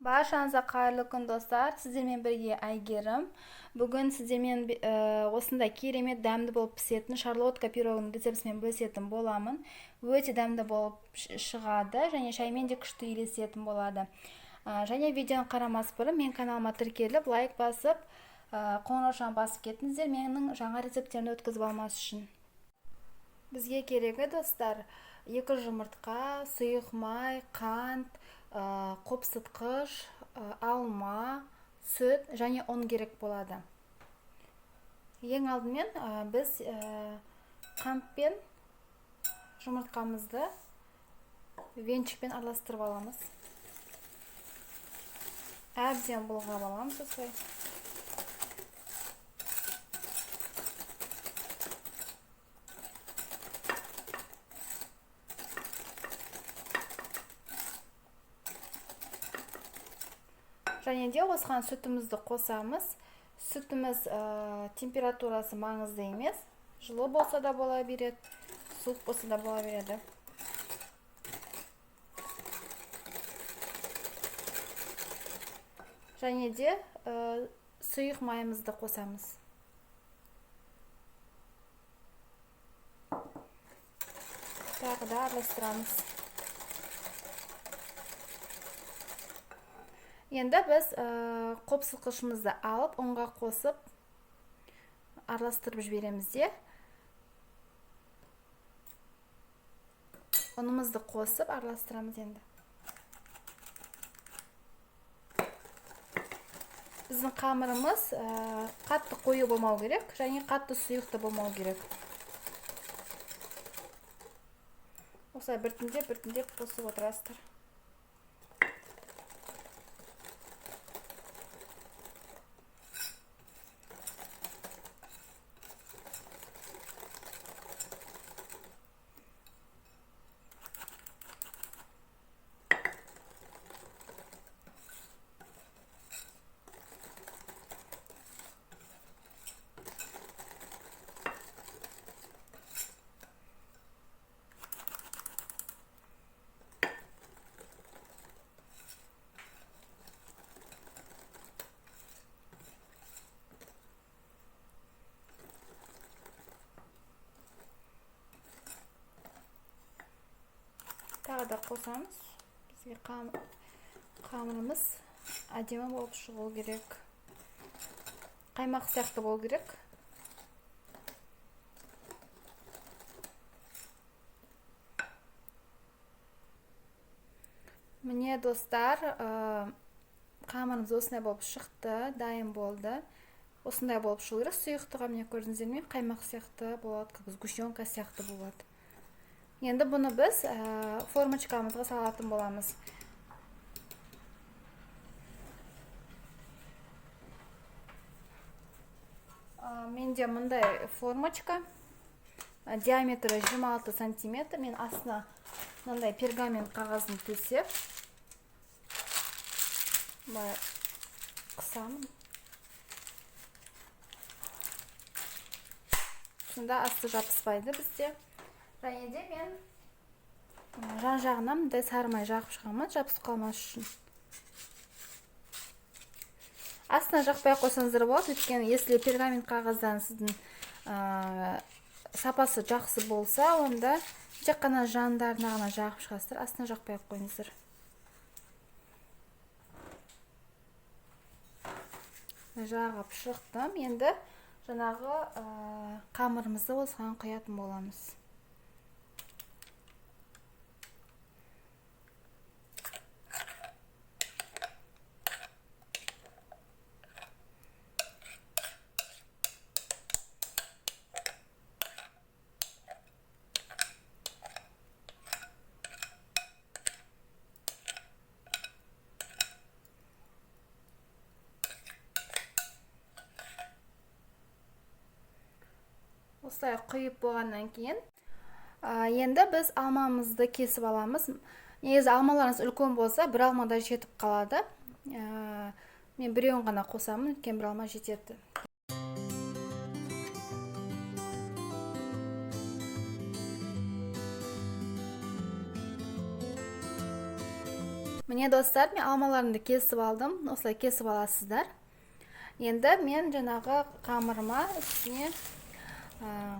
Баршаңызға қайырлы күн достар. Сіздермен бірге Айгерім. Бүгін сіздермен осындай керемет дәмді болып пісетін шарлотка пирогының рецептісімен бөлісетін боламын. Өте дәмді болып шығады және шаймен де күшті үйлесетін болады. Және видеоны қарамас бұрын мен каналыма тіркеліп, лайк басып, қоңыраушаны басып кетіңіздер, менің жаңа рецепттерімді өткізіп алмас үшін. Бізге керегі достар, 2 жұмыртқа, сұйық май, қант, қопсытқыш, алма, сүт және ұн керек болады. Ең алдымен біз қант пен жұмыртқамызды венчикпен араластырып аламыз. Әбден бұлғап аламыз осылай. Және де осыған сүтімізді қосамыз. Сүтіміз температурасы маңызды емес. Жылы болса да бола береді, суық болса да бола береді. Және де сұйық майымызды қосамыз. Тағы да араластырамыз. Енді біз қопсытқышымызды алып, ұнға қосып, араластырып жібереміз де. Ұнымызды қосып, араластырамыз енді. Біздің қамырымыз қатты қою болмау керек, және қатты сұйықты болмау керек. Осылай біртіндеп қосып отырасыздар. Тағы да қосамыз. Бізге қамырымыз әдемі болып шығу керек. Қаймақ сияқты болу керек. Міне достар, қамырымыз осындай болып шықты, дайын болды. Осындай болып шығу керек. Сұйықтығы міне көрдіңіздер ме? Қаймақ сияқты болады, сгущенка сияқты болады. Енді бұны біз формочкамызға салатын боламыз. Менде мұндай формочка, диаметрі 26 сантиметр. Мен астына мынандай пергамент қағазын төсеп, қысамын. Сонда асты жабыспайды бізде. Және де мен жан-жағынан мындай сары май жағып шығамын, жабысып қалмас үшін. Астына жақпай қойсаңыздар болады, өйткені если пергамент қағаздан сіздің сапасы жақсы болса, онда тек қана жандарына ғана жағып шығасыздар, астына жақпай қойыңыздар. Жағып шықтым. Енді жаңағы қамырымызды осыған құятын боламыз. Осылай құйып болғаннан кейін, енді біз алмамызды кесіп аламыз. Негізі алмаларыңыз үлкен болса, бір алмада жетіп қалады. Мен біреуін ғана қосамын, өйткені бір алма жетеді. Міне достар, мен алмаларымды кесіп алдым. Осылай кесіп аласыздар. Енді мен жаңағы қамырыма үстіне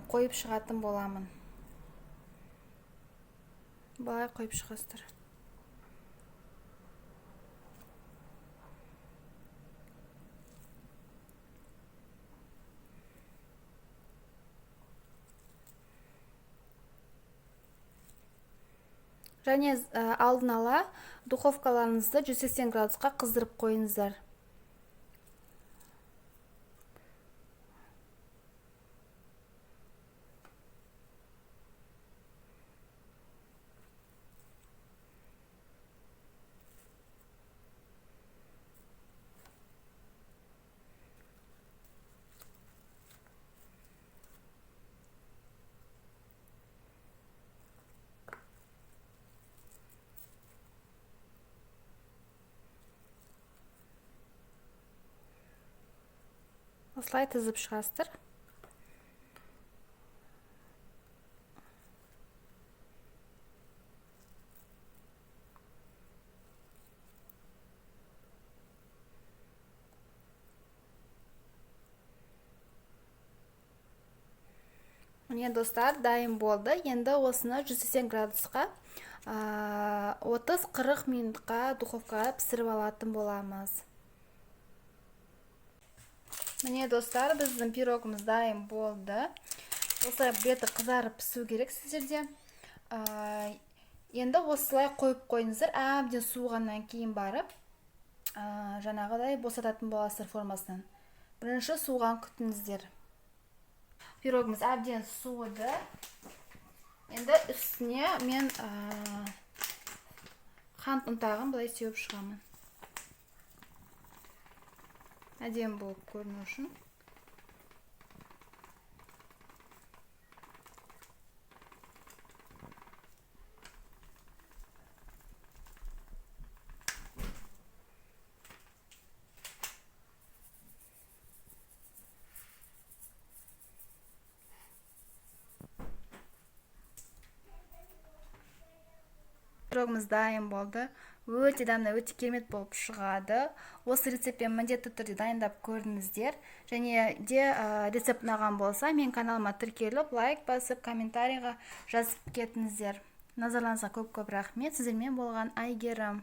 қойып шығатын боламын. Былай қойып шығасыздар. Және алдын ала духовкаларыңызды 180 градусқа қыздырып қойыңыздар. Осылай тізіп шығасыздар. Міне достар, дайын болды. Енді осыны 180 градусқа 30-40 минутқа духовкаға пісіріп алатын боламыз. Міне достар, біздің пирогымыз дайын болды. Осылай беті қызарып пісу керек сіздерде. Енді осылай қойып қойыңыздар. Әбден суығаннан кейін барып, жаңағыдай босататын боласыздар формасынан. Бірінші суыған күтіңіздер. Пирогымыз әбден суыды. Енді үстіне мен қант ұнтағын былай сеуіп шығамын. Әдемі болып көріну үшін. Пирогымыз дайын болды. Өте дәмді, өте керемет болып шығады. Осы рецептпен міндетті түрде дайындап көріңіздер. Және де рецепт ұнаған болса, мен каналыма тіркеліп, лайк басып, комментарийға жазып кетіңіздер. Назарларыңызға көп-көп рахмет. Сіздермен болған Айгерім.